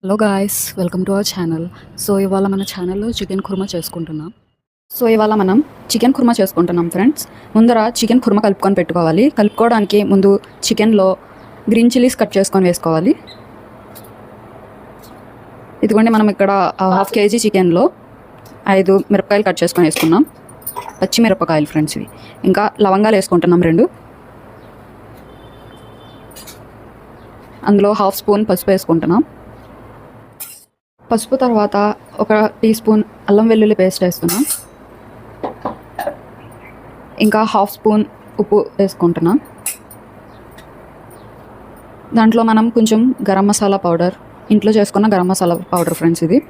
Hello guys, welcome to our channel. So ఇవాళ మన ఛానల్లో చికెన్ కుర్మా చేసుకుంటున్నాం. ఫ్రెండ్స్. ముందర చికెన్ కుర్మా కలుపుకొని పెట్టుకోవాలి. కలుపుకోవడానికి ముందు చికెన్లో గ్రీన్ చిల్లీస్ కట్ చేసుకొని వేసుకోవాలి. ఇదిగోండి, మనం ఇక్కడ హాఫ్ కేజీ చికెన్లో 5 మిరపకాయలు కట్ చేసుకొని వేసుకున్నాం. పచ్చిమిరపకాయలు ఫ్రెండ్స్ ఇవి. ఇంకా లవంగాలు వేసుకుంటున్నాం 2. అందులో హాఫ్ స్పూన్ పసుపు వేసుకుంటున్నాం. పసుపు తర్వాత 1 టీ స్పూన్ అల్లం వెల్లుల్లి పేస్ట్ వేస్తున్నాం. ఇంకా హాఫ్ స్పూన్ ఉప్పు వేసుకుంటున్నాం. దాంట్లో మనం కొంచెం గరం మసాలా పౌడర్, ఇంట్లో చేసుకున్న గరం మసాలా పౌడర్ ఫ్రెండ్స్ ఇది.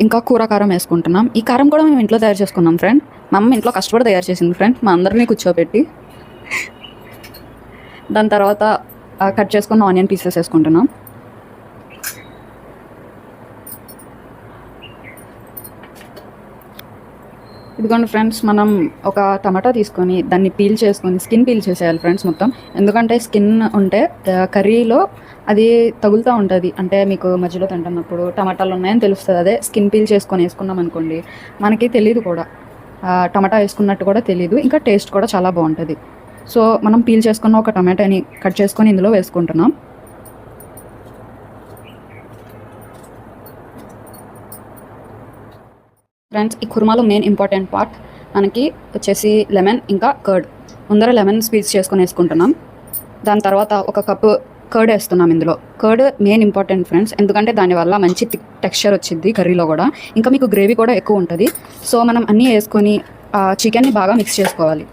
ఇంకా కూర కారం వేసుకుంటున్నాం. ఈ కారం కూడా మేము ఇంట్లో తయారు చేసుకున్నాం ఫ్రెండ్. మా అమ్మ ఇంట్లో కష్టపడి తయారు చేసింది ఫ్రెండ్, మా అందరినీ కూర్చోబెట్టి. దాని తర్వాత కట్ చేసుకున్న ఆనియన్ పీసెస్ వేసుకుంటున్నాం. ఇదిగోండి ఫ్రెండ్స్, మనం ఒక టమాటా తీసుకొని దాన్ని స్కిన్ పీల్ చేసేయాలి ఫ్రెండ్స్ మొత్తం. ఎందుకంటే స్కిన్ ఉంటే కర్రీలో అది తగులుతూ ఉంటుంది. అంటే మీకు మధ్యలో తింటున్నప్పుడు టమాటాలు ఉన్నాయని తెలుస్తుంది. అదే స్కిన్ పీల్ చేసుకొని వేసుకున్నాం అనుకోండి, మనకి తెలీదు కూడా, టమాటా వేసుకున్నట్టు కూడా తెలీదు. ఇంకా టేస్ట్ కూడా చాలా బాగుంటుంది. సో మనం పీల్ చేసుకున్న ఒక టమాటాని కట్ చేసుకొని ఇందులో వేసుకుంటున్నాం. ఫ్రెండ్స్, ఈ కుర్మాలో మెయిన్ ఇంపార్టెంట్ పార్ట్ మనకి వచ్చేసి లెమన్, ఇంకా కర్డ్. ముందర లెమన్ స్క్వీజ్ చేసుకొని వేసుకుంటున్నాం. దాని తర్వాత 1 కప్పు కర్డ్ వేస్తున్నాం. ఇందులో కర్డ్ మెయిన్ ఇంపార్టెంట్ ఫ్రెండ్స్, ఎందుకంటే దానివల్ల మంచి టెక్స్చర్ వచ్చింది కర్రీలో కూడా. ఇంకా మీకు గ్రేవీ కూడా ఎక్కువ ఉంటుంది. సో మనం అన్నీ వేసుకొని చికెన్ని బాగా మిక్స్ చేసుకోవాలి.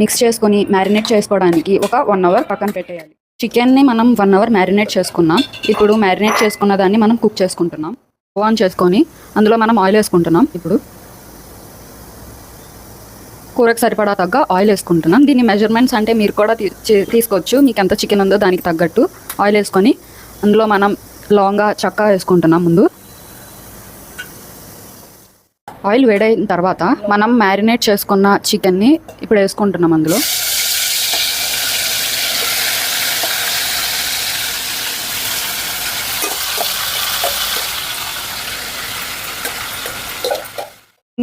మిక్స్ చేసుకొని మ్యారినేట్ చేసుకోవడానికి ఒక 1 అవర్ పక్కన పెట్టేయాలి. చికెన్ని మనం 1 అవర్ మ్యారినేట్ చేసుకున్నాం. ఇప్పుడు మ్యారినేట్ చేసుకున్న దాన్ని మనం కుక్ చేసుకుంటున్నాం. ఆన్ చేసుకొని అందులో మనం ఆయిల్ వేసుకుంటున్నాం. ఇప్పుడు కూరకు సరిపడా తగ్గ ఆయిల్ వేసుకుంటున్నాం. దీని మెజర్మెంట్స్ అంటే మీరు కూడా తీసుకోవచ్చు. మీకు ఎంత చికెన్ ఉందో దానికి తగ్గట్టు ఆయిల్ వేసుకొని అందులో మనం లవంగా, చెక్క వేసుకుంటున్నాం. ముందు ఆయిల్ వేడైన తర్వాత మనం మ్యారినేట్ చేసుకున్న చికెన్ని ఇప్పుడు వేసుకుంటున్నాం. అందులో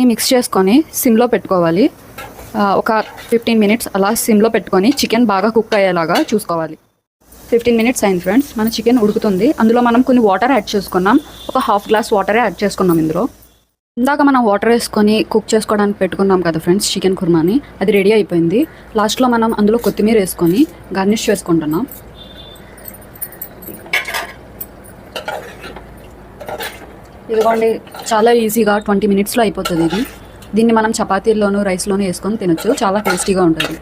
మిక్స్ చేసుకొని సిమ్లో పెట్టుకోవాలి. ఒక 15 మినిట్స్ అలా సిమ్లో పెట్టుకొని చికెన్ బాగా కుక్ అయ్యేలాగా చూసుకోవాలి. 15 మినిట్స్ అయింది ఫ్రెండ్స్, మన చికెన్ ఉడుకుతుంది. అందులో మనం కొన్ని వాటర్ యాడ్ చేసుకున్నాం. ఒక హాఫ్ గ్లాస్ వాటరే యాడ్ చేసుకున్నాం. ఇందులో ఇందాక మనం వాటర్ వేసుకొని కుక్ చేసుకోవడానికి పెట్టుకున్నాం కదా ఫ్రెండ్స్ చికెన్ కుర్మాని, అది రెడీ అయిపోయింది. లాస్ట్లో మనం అందులో కొత్తిమీర వేసుకొని గార్నిష్ చేసుకుంటున్నాం. ఇదిగోండి, చాలా ఈజీగా 20 మినిట్స్లో అయిపోతుంది ఇది. దీన్ని మనం చపాతీల్లోనూ రైస్లోనూ వేసుకొని తినొచ్చు. చాలా టేస్టీగా ఉంటుంది.